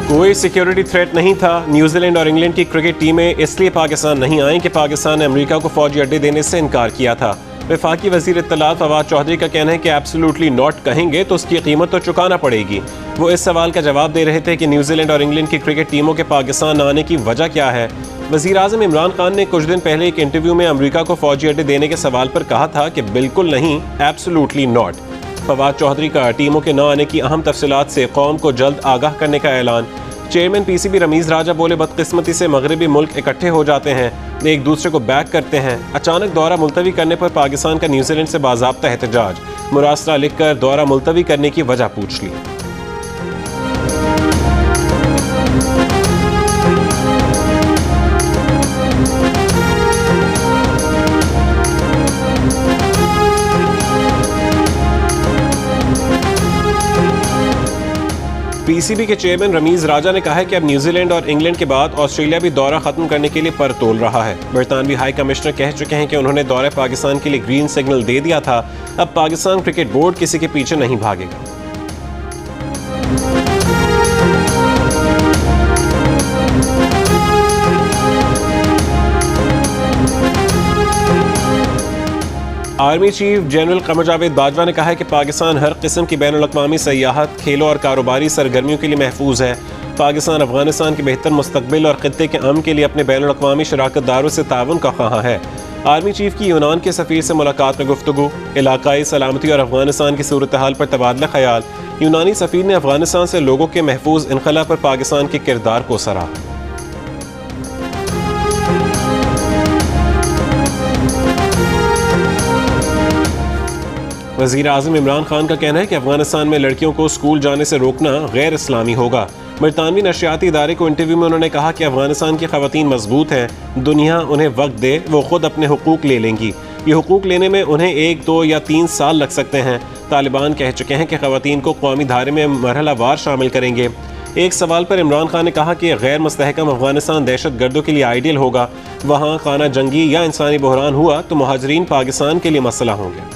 कोई security threat नहीं था। न्यूजीलैंड और इंग्लैंड की क्रिकेट टीमें इसलिए पाकिस्तान नहीं आई कि पाकिस्तान ने अमेरिका को फौजी अड्डे देने से इनकार किया था। वफाकी वजीर इत्तलात फवाद चौधरी का कहना है कि एब्सोल्युटली नॉट कहेंगे तो उसकी कीमत तो चुकाना पड़ेगी। वो इस सवाल का जवाब दे रहे थे कि न्यूजीलैंड और इंग्लैंड की क्रिकेट टीमों के पाकिस्तान न आने की वजह क्या है। वज़ीर आज़म इमरान खान ने कुछ दिन पहले एक इंटरव्यू में अमेरिका को फौजी अड्डे देने के सवाल पर कहा था कि बिल्कुल नहीं, एब्सोल्युटली नॉट। फवाद चौधरी का टीमों के न आने की अहम तफसीलात से कौम को जल्द आगाह करने का ऐलान। चेयरमैन पीसीबी रमीज राजा बोले, बदकिस्मती से मगरबी मुल्क इकट्ठे हो जाते हैं, एक दूसरे को बैक करते हैं। अचानक दौरा मुलतवी करने पर पाकिस्तान का न्यूजीलैंड से बाज़ाब्ता एहतजाज। मुरासला लिखकर दौरा मुलतवी करने की वजह पूछ ली। पीसीबी के चेयरमैन रमीज राजा ने कहा है कि अब न्यूजीलैंड और इंग्लैंड के बाद ऑस्ट्रेलिया भी दौरा खत्म करने के लिए पर तोल रहा है। बरतानवी हाई कमिश्नर कह चुके हैं कि उन्होंने दौरे पाकिस्तान के लिए ग्रीन सिग्नल दे दिया था। अब पाकिस्तान क्रिकेट बोर्ड किसी के पीछे नहीं भागेगा। Army chief general Qamar Javed Bajwa ने कहा है कि पाकिस्तान हर किस्म की बैनुल अक़वामी सयाहत, खेलों और कारोबारी सरगर्मियों के लिए महफूज है। पाकिस्तान अफगानिस्तान के बेहतर मुस्तकबिल और खित्ते के अमन के लिए अपने बैनुल अक़वामी शराकतदारों से ताउन का ख्वाह है। आर्मी चीफ की यूनान के सफ़ीर से मुलाकात में गुफ्तगू, इलाकाई सलामती और अफगानिस्तान की सूरत हाल पर तबादला ख्याल। यूनानी सफ़ीर ने अफगानिस्तान से लोगों के महफूज इनखला पर पाकिस्तान के किरदार को सराहा। वज़ीर आज़म इमरान खान का कहना है कि अफगानिस्तान में लड़कियों को स्कूल जाने से रोकना गैर इस्लामी होगा। बरतानवी नशियाती इदारे को इंटरव्यू में उन्होंने कहा कि अफगानिस्तान की ख़वातीन मजबूत हैं, दुनिया उन्हें वक्त दे, वो खुद अपने हुकूक ले लेंगी। ये हुकूक लेने में उन्हें 1, 2 या 3 साल लग सकते हैं। तालिबान कह चुके हैं कि ख़वातीन को कौमी धारे में मरहलावार शामिल करेंगे। एक सवाल पर इमरान खान ने कहा कि गैर मुस्तहकम अफगानिस्तान दहशत गर्दों के लिए आइडियल होगा। वहाँ खाना जंगी या इंसानी बहरान हुआ तो मुहाजिरीन पाकिस्तान के लिए मसला होंगे।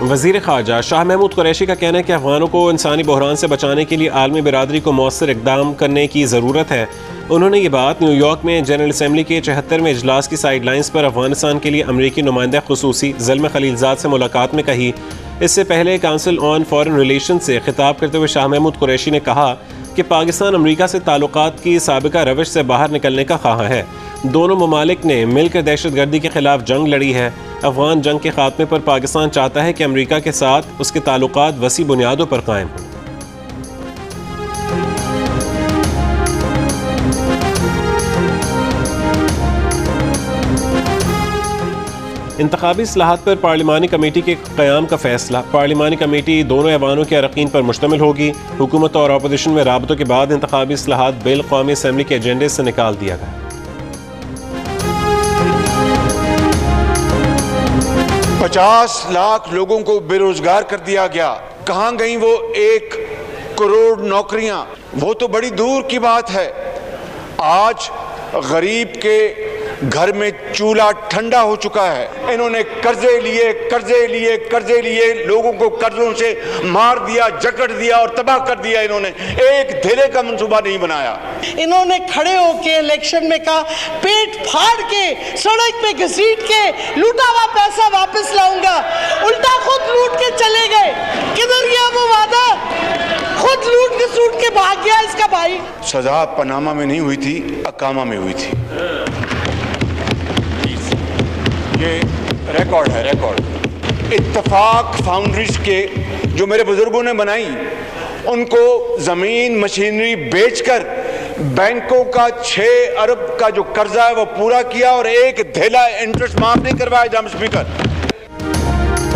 वज़ीर ख़ारजा शाह महमूद कुरैशी का कहना है कि अफ़गानों को इंसानी बहरान से बचाने के लिए आलमी बिरादरी को मौसर इक़दाम करने की ज़रूरत है। उन्होंने ये बात न्यूयॉर्क में जनरल असम्बली के 74वें इजलास की साइड लाइन्स पर अफ़गानिस्तान के लिए अमरीकी नुमाइंदा ख़ुसूसी ज़ल्म खलीलज़ाद से मुलाकात में कही। इससे पहले काउंसिल ऑन फॉरेन रिलेशन से खिताब करते हुए शाह महमूद कुरैशी ने कहा कि पाकिस्तान अमरीका से ताल्लुकात की साबिका रविश से बाहर निकलने का ख्वाह है। दोनों ममालिक ने मिलकर दहशत गर्दी के खिलाफ जंग लड़ी है। अफगान जंग के खात्मे पर पाकिस्तान चाहता है कि अमरीका के साथ उसके ताल्लुकात वसी बुनियादों पर कायम हों। इंतखाबी इस्लाहात पर पार्लिमानी कमेटी के क़याम का फैसला। पार्लिमानी कमेटी दोनों ऐवानों के अरकान पर मुश्तमिल होगी। हुकूमत और अपोजिशन में राबतों के बाद इंतखाबी इस्लाहात बिल कौमी असम्बली के एजेंडे से निकाल दिया गया। 50 लाख लोगों को बेरोजगार कर दिया गया। कहां गई वो 1 करोड़ नौकरियां? वो तो बड़ी दूर की बात है। आज गरीब के घर में चूल्हा ठंडा हो चुका है। इन्होंने कर्जे लिए, लोगों को कर्जों से मार दिया, जकड़ दिया और तबाह कर दिया। इन्होंने एक धेरे का मंसूबा नहीं बनाया। इन्होंने खड़े होके इलेक्शन में कहा, पेट फाड़ के सड़क पे घसीट के लूटा हुआ पैसा वापस लाऊंगा। उल्टा खुद लूट के चले गए। किधर गया वो वादा? खुद लूट के सूट के भाग गया इसका भाई। सजा पनामा में नहीं हुई थी, अकामा में हुई थी। ये रिकॉर्ड है, रिकॉर्ड। इत्तफाक फाउंड्रीज के जो मेरे बुजुर्गों ने बनाई, उनको जमीन मशीनरी बेचकर बैंकों का 6 अरब का जो कर्जा है वो पूरा किया और एक धेला इंटरेस्ट माफ नहीं करवाया। जनाब स्पीकर,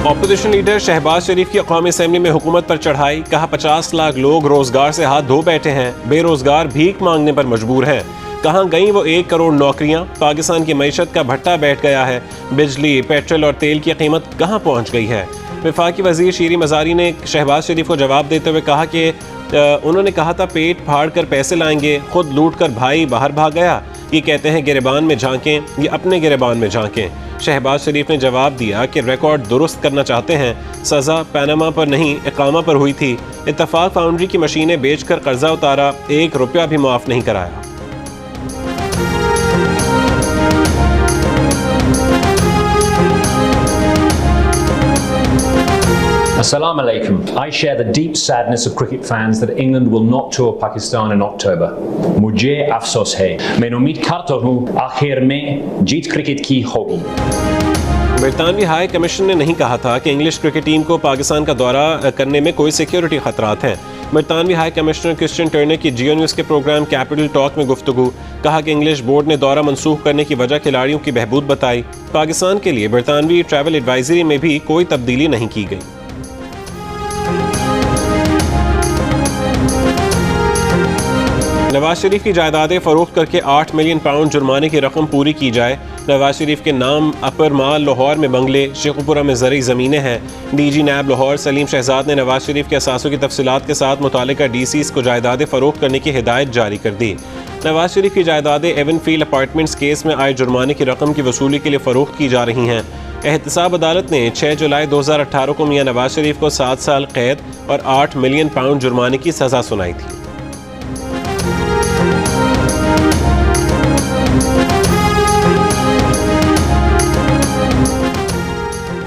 ऑपोजिशन लीडर शहबाज शरीफ की कौमी असम्बली में हुकूमत पर चढ़ाई। कहा 50 लाख लोग रोजगार से हाथ धो बैठे हैं, बेरोजगार भीख मांगने पर मजबूर हैं। कहाँ गई वो 1 करोड़ नौकरियां? पाकिस्तान की मईशत का भट्टा बैठ गया है। बिजली, पेट्रोल और तेल की कीमत कहाँ पहुँच गई है? वफाकी वजीर शीरी मज़ारी ने शहबाज शरीफ को जवाब देते हुए कहा कि उन्होंने कहा था पेट फाड़ कर पैसे लाएंगे, खुद लूट कर भाई बाहर भाग गया। ये कहते हैं गिरबान में झांकें या अपने गिरबान में झांकें। शहबाज शरीफ ने जवाब दिया कि रिकॉर्ड दुरुस्त करना चाहते हैं, सज़ा पनामा पर नहीं इकामा पर हुई थी। इत्तफाक फाउंड्री की मशीनें बेचकर कर्जा उतारा, 1 रुपया भी माफ़ नहीं कराया। Assalamu alaikum. I share the deep sadness of cricket fans that England will not tour Pakistan in October. मुझे अफसोस है। मैं उम्मीद करता हूँ आखिर में जीत क्रिकेट की होगी। बरतानवी हाई कमीशन ने नहीं कहा था कि इंग्लिश क्रिकेट टीम को पाकिस्तान का दौरा करने में कोई सिक्योरिटी खतरात हैं। बरतानवी हाई कमिश्नर क्रिश्चियन टर्नर की जियो न्यूज़ के प्रोग्राम कैपिटल टॉक में गुफ्तगू, कहा कि इंग्लिश बोर्ड ने दौरा मनसूख करने की वजह खिलाड़ियों की बहबूद बताई। पाकिस्तान के लिए बरतानवी ट्रैवल एडवाइजरी में भी कोई तब्दीली नहीं की गई। नवाज शरीफ की जायदादें फरोख्त करके 8 मिलियन पाउंड जुर्माने की रकम पूरी की जाए। नवाज शरीफ के नाम अपर माल लाहौर में बंगले, शेखुपुरा में ज़रूरी ज़मीनें हैं। डीजी नैब लाहौर सलीम शहजाद ने नवाज शरीफ के असासों की तफसीलात के साथ मुतालिका डीसीज़ को जायदादें फरोख्त करने की हिदायत जारी कर दी। नवाज शरीफ की जायदादें एवनफील्ड अपार्टमेंट्स केस में आए जुर्माने की रकम की वसूली के लिए फरोख्त की जा रही हैं। एहतसाब अदालत ने 6 जुलाई 2018 को मियां नवाज शरीफ को 7 साल कैद और 8 मिलियन पाउंड जुर्माने की सज़ा सुनाई थी।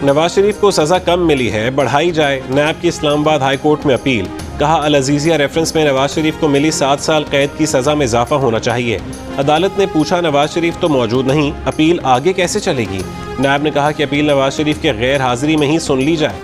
नवाज शरीफ को सज़ा कम मिली है, बढ़ाई जाए। नैब की इस्लामाबाद हाई कोर्ट में अपील, कहा अल अजीज़िया रेफरेंस में नवाज शरीफ को मिली 7 साल कैद की सज़ा में इजाफा होना चाहिए। अदालत ने पूछा नवाज शरीफ तो मौजूद नहीं, अपील आगे कैसे चलेगी? नैब ने कहा कि अपील नवाज शरीफ के गैर हाजिरी में ही सुन ली जाए।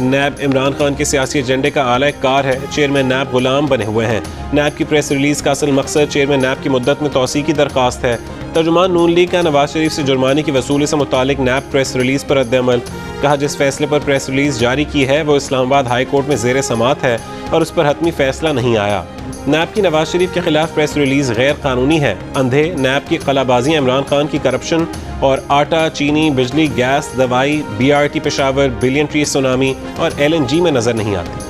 नैब इमरान खान के सियासी एजेंडे का आला कार है, चेयरमैन नैब गुलाम बने हुए हैं। नैब की प्रेस रिलीज का असल मकसद चेयरमैन नैब की मुद्दत में तौसी की दरख्वास्त है। तर्जुमान नून लीग का नवाज शरीफ से जुर्माने की वसूली से मुतालिक नैब प्रेस रिलीज पर रद्द-ए-अमल, कहा जिस फैसले पर प्रेस रिलीज जारी की है वो इस्लामाबाद हाई कोर्ट में ज़ेर समात है और उस पर हतमी फैसला नहीं आया। नैब की नवाज शरीफ के खिलाफ प्रेस रिलीज गैर कानूनी है। अंधे नैब की कलाबाजियाँ इमरान खान की करप्शन और आटा, चीनी, बिजली, गैस, दवाई, BRT Peshawar, billion tree tsunami और LNG में नजर नहीं आती।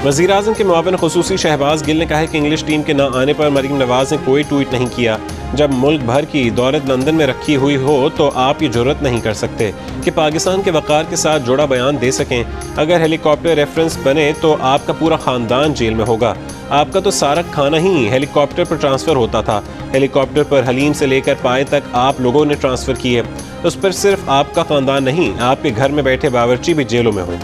वज़ीर आज़म के मुआविन खुसूसी शहबाज गिल ने कहा है कि इंग्लिश टीम के न आने पर मरीम नवाज ने कोई ट्वीट नहीं किया। जब मुल्क भर की दौलत लंदन में रखी हुई हो तो आप ये जुर्रत नहीं कर सकते कि पाकिस्तान के वक़ार के साथ जुड़ा बयान दे सकें। अगर हेलीकॉप्टर रेफरेंस बने तो आपका पूरा ख़ानदान जेल में होगा। आपका तो सारा खाना ही हेलीकॉप्टर पर ट्रांसफ़र होता था। हेलीकॉप्टर पर हलीम से लेकर पाए तक आप लोगों ने ट्रांसफ़र किए। उस पर सिर्फ आपका ख़ानदान नहीं, आपके घर में बैठे बावर्ची भी जेलों में हों।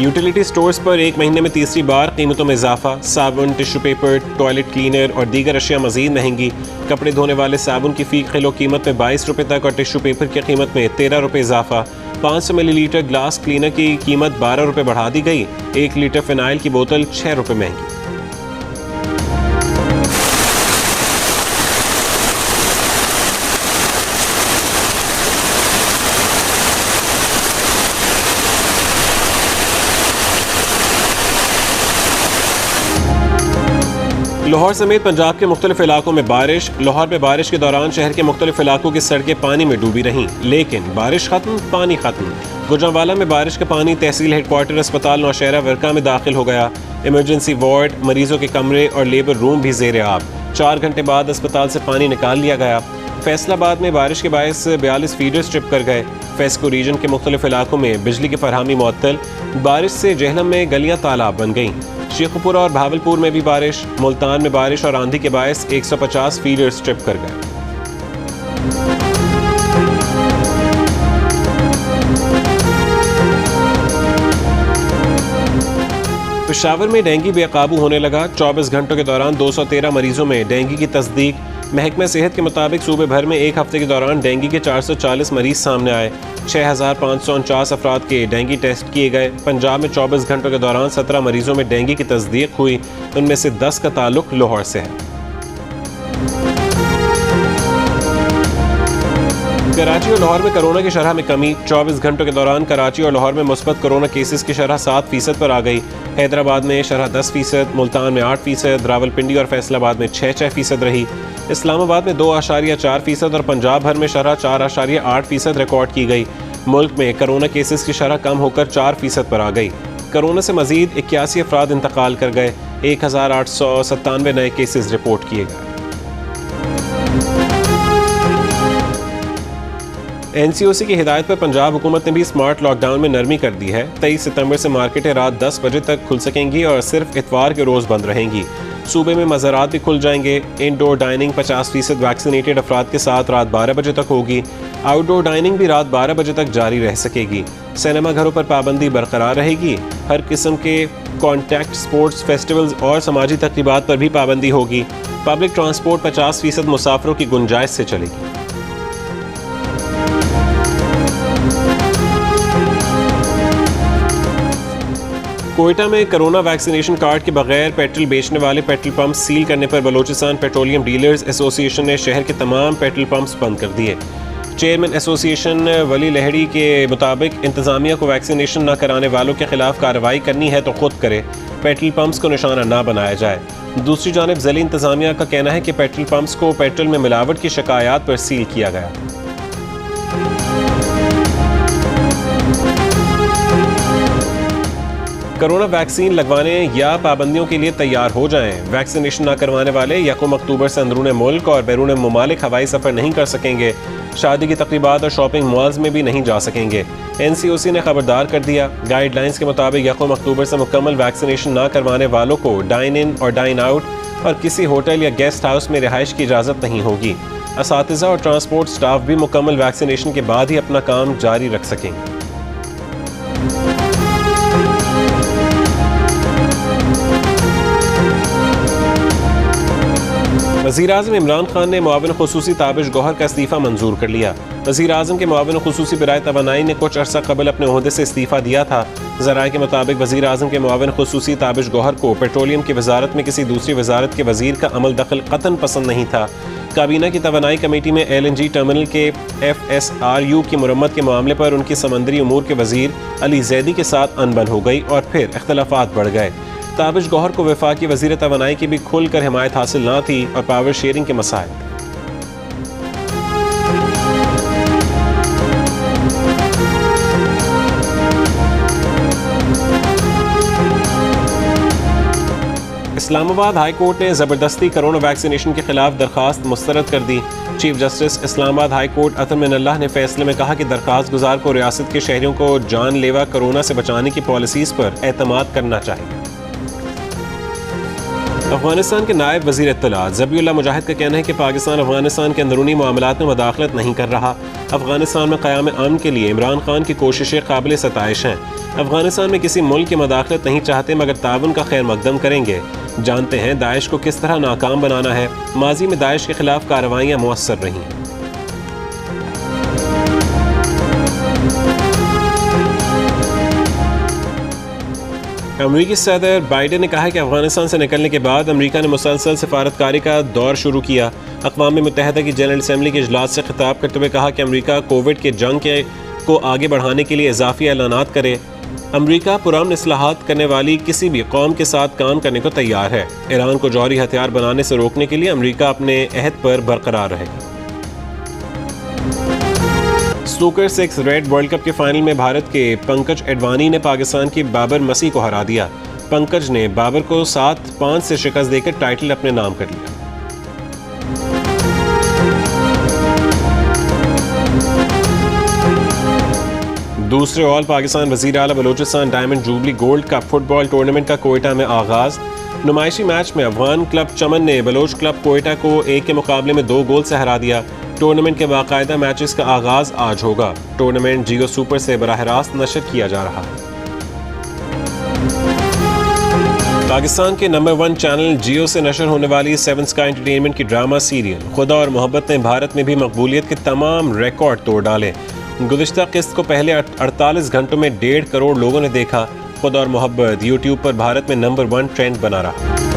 यूटिलिटी स्टोर्स पर एक महीने में तीसरी बार कीमतों में इजाफा। साबुन, टिश्यू पेपर, टॉयलेट क्लीनर और दीगर अशिया मजीद महंगी। कपड़े धोने वाले साबुन की फ़ी किलो कीमत में 22 रुपये तक और टिश्यू पेपर की कीमत में 13 रुपये इजाफा। 500 मिलीलीटर ग्लास क्लीनर की कीमत 12 रुपये बढ़ा दी गई। 1 लीटर फिनाइल की बोतल 6 रुपये महंगी। लाहौर समेत पंजाब के मुख्तलिफ इलाकों में बारिश। लाहौर में बारिश के दौरान शहर के मुख्तलिफ इलाकों की सड़कें पानी में डूबी रहीं, लेकिन बारिश खत्म, पानी खत्म। गुजरांवाला में बारिश का पानी तहसील हेडक्वार्टर अस्पताल नौशहरा वर्का में दाखिल हो गया। इमरजेंसी वार्ड, मरीजों के कमरे और लेबर रूम भी जेर आब। 4 घंटे बाद अस्पताल से पानी निकाल लिया गया। फैसलाबाद में बारिश के बायस 42 फीडर्स ट्रिप कर गए। फेस्को रीजन के मुख्तलिफ इलाकों में बिजली की फरहमी मुअत्तल। बारिश से जहलम में गलियां तालाब बन गईं। शेखुपुरा और भावलपुर में भी बारिश। मुल्तान में बारिश और आंधी के बायस 150 फीडर्स ट्रिप कर गए। पेशावर में डेंगू बेकाबू होने लगा। 24 घंटों के दौरान 213 मरीजों में डेंगू की तस्दीक। महकमा सेहत के मुताबिक सूबे भर में एक हफ्ते के दौरान डेंगू के 440 मरीज सामने आए। 6549 अफराद के डेंगू टेस्ट किए गए। पंजाब में 24 घंटों के दौरान 17 मरीजों में डेंगू की तस्दीक हुई। उनमें से 10 का ताल्लुक लाहौर से है। कराची और लाहौर में कोरोना की शरह में कमी। 24 घंटों के दौरान कराची और लाहौर में मुस्बत कोरोना केसेस की शरह 7% पर आ गई। हैदराबाद में शरह 10%, मुल्तान में 8%, रावलपिंडी और फैसलाबाद में 6% रही। इस्लामाबाद में 2.4% और पंजाब भर में शरह 4.8% रिकॉर्ड की गई। मुल्क में कोरोना केसेस की शरह कम होकर 4% पर आ गई। कोरोना से मजीद 81 अफराद इंतकाल कर गए। 1897 नए केसेस रिपोर्ट किए गए। NCOC की हिदायत पर पंजाब हुकूमत ने भी स्मार्ट लॉकडाउन में नरमी कर दी है। 23 सितंबर से मार्केटें रात 10 बजे तक खुल सकेंगी और सिर्फ इतवार के रोज़ बंद रहेंगी। सूबे में मज़ारात भी खुल जाएंगे। इनडोर डाइनिंग 50% वैक्सीनेटेड अफराद के साथ रात 12 बजे तक होगी। आउटडोर डाइनिंग भी रात 12 बजे तक जारी रह सकेगी। सिनेमा घरों पर पाबंदी बरकरार रहेगी। हर किस्म के कॉन्टैक्ट स्पोर्ट्स, फेस्टिवल्स और समाजी तकरीबात पर भी पाबंदी होगी। पब्लिक ट्रांसपोर्ट 50% मुसाफिरों की गुंजाइश से चलेगी। कोयटा में कोरोना वैक्सीनेशन कार्ड के बगैर पेट्रोल बेचने वाले पेट्रोल पंप सील करने पर बलोचिस्तान पेट्रोलियम डीलर्स एसोसिएशन ने शहर के तमाम पेट्रोल पंप्स बंद कर दिए। चेयरमैन एसोसिएशन वली लहड़ी के मुताबिक इंतजामिया को वैक्सीनेशन न कराने वालों के खिलाफ कार्रवाई करनी है तो खुद करे, पेट्रोल पंप्स को निशाना न बनाया जाए। दूसरी जानिब ज़िली इंतजामिया का कहना है कि पेट्रोल पंप्स को पेट्रोल में मिलावट की शिकायत पर सील किया गया। कोरोना वैक्सीन लगवाने या पाबंदियों के लिए तैयार हो जाएं। वैक्सीनेशन न करवाने वाले 1 अक्टूबर से अंदरूनी मुल्क और बैरून ममालिक हवाई सफ़र नहीं कर सकेंगे। शादी की तकरीबात और शॉपिंग मॉल्स में भी नहीं जा सकेंगे। NCOC ने खबरदार कर दिया। गाइडलाइंस के मुताबिक 1 अक्टूबर से मुकम्मल वैक्सीनेशन न करवाने वालों को डाइन इन और डाइन आउट और किसी होटल या गेस्ट हाउस में रिहाइश की इजाज़त नहीं होगी। असातिज़ा और ट्रांसपोर्ट स्टाफ भी मुकम्मल वैक्सीनेशन के बाद ही अपना काम जारी रख सकेंगे। वज़ीर-ए-आज़म इमरान खान ने मुआविन ख़ुसूसी ताबिश गौहर का इस्तीफ़ा मंजूर कर लिया। वज़ीर-ए-आज़म के मुआविन ख़ुसूसी बराए तवानाई ने कुछ अर्सा कबल अपने ओहदे से इस्तीफ़ा दिया था। ज़राए के मुताबिक वज़ीर-ए-आज़म के मुआविन ख़ुसूसी ताबिश गौहर को पेट्रोलियम की वजारत में किसी दूसरी वजारत के वज़ीर का अमल दखल क़तन पसंद नहीं था। काबीना की तवानाई कमेटी में LNG टर्मिनल के FSRU की मुरम्मत के मामले पर उनकी समंदरी उमूर के वज़ीर अली ज़ैदी के साथ अनबन हो गई और फिर इख्तलाफात बढ़ गए। ताबिश गौहर को वफाकी वज़ीर तवानाई की भी खुलकर हिमायत हासिल न थी और पावर शेयरिंग के मसाइल। इस्लामाबाद हाई कोर्ट ने ज़बरदस्ती कोरोना वैक्सीनेशन के खिलाफ दरखास्त मुस्तरद कर दी। Chief justice Islamabad high court Athar Minallah ने फैसले में कहा कि दरखास्त गुजार को रियासत के शहरियों को जानलेवा कोरोना से बचाने की पॉलिसीज़ पर एतमाद करना चाहिए। अफगानिस्तान के नायब वज़ीर इत्तलात ज़बीउल्लाह मुजाहिद का कहना है कि पाकिस्तान अफगानिस्तान के अंदरूनी मामलात में मदाखलत नहीं कर रहा। अफगानिस्तान में क़याम अमन के लिए इमरान खान की कोशिशें काबिल सताइश हैं। अफगानिस्तान में किसी मुल्क की मदाखलत नहीं चाहते मगर ताउन का खैर मकदम करेंगे। जानते हैं दाइश को किस तरह नाकाम बनाना है। माजी में दाइश के खिलाफ कार्रवाइयाँ मुअस्सर रही हैं। अमरीकी सदर बाइडेन ने कहा है कि अफगानिस्तान से निकलने के बाद अमरीका ने मुसलसल सिफारतकारी का दौर शुरू किया। अक़वाम मुत्तहिदा की जनरल असम्बली के इजलास से खिताब करते हुए कहा कि अमरीका कोविड के जंग को आगे बढ़ाने के लिए इजाफी ऐलानात करे। अमरीका पुरअमन इस्लाहात करने वाली किसी भी कौम के साथ काम करने को तैयार है। ईरान को जौहरी हथियार बनाने से रोकने के लिए अमरीका अपने अहद पर बरकरार रहेगा। स्नूकर 6 रेड वर्ल्ड कप के फाइनल में भारत के पंकज एडवाणी ने पाकिस्तान की बाबर मसी को हरा दिया। पंकज ने बाबर को 7-5 से शिकस्त देकर टाइटल अपने नाम कर लिया। दूसरे ऑल पाकिस्तान वज़ीर आला Balochistan diamond jubilee gold cup football tournament का कोयटा में आगाज। नुमाइशी मैच में अफगान क्लब चमन ने बलोच क्लब कोयटा को 1 के मुकाबले में 2 गोल से हरा दिया। टूर्नामेंट के बाकायदा मैचेस का आगाज आज होगा। टूर्नामेंट जियो सुपर से बराह रास्त नशर किया जा रहा है। पाकिस्तान के नंबर 1 चैनल जियो से नशर होने वाली 7 स्काई एंटरटेनमेंट की ड्रामा सीरियल खुदा और मोहब्बत ने भारत में भी मकबूलियत के तमाम रिकॉर्ड तोड़ डाले। गुज़िश्ता किस्त को पहले 48 घंटों में 1.5 करोड़ लोगों ने देखा। खुदा और मोहब्बत यूट्यूब पर भारत में नंबर 1 ट्रेंड बना रहा।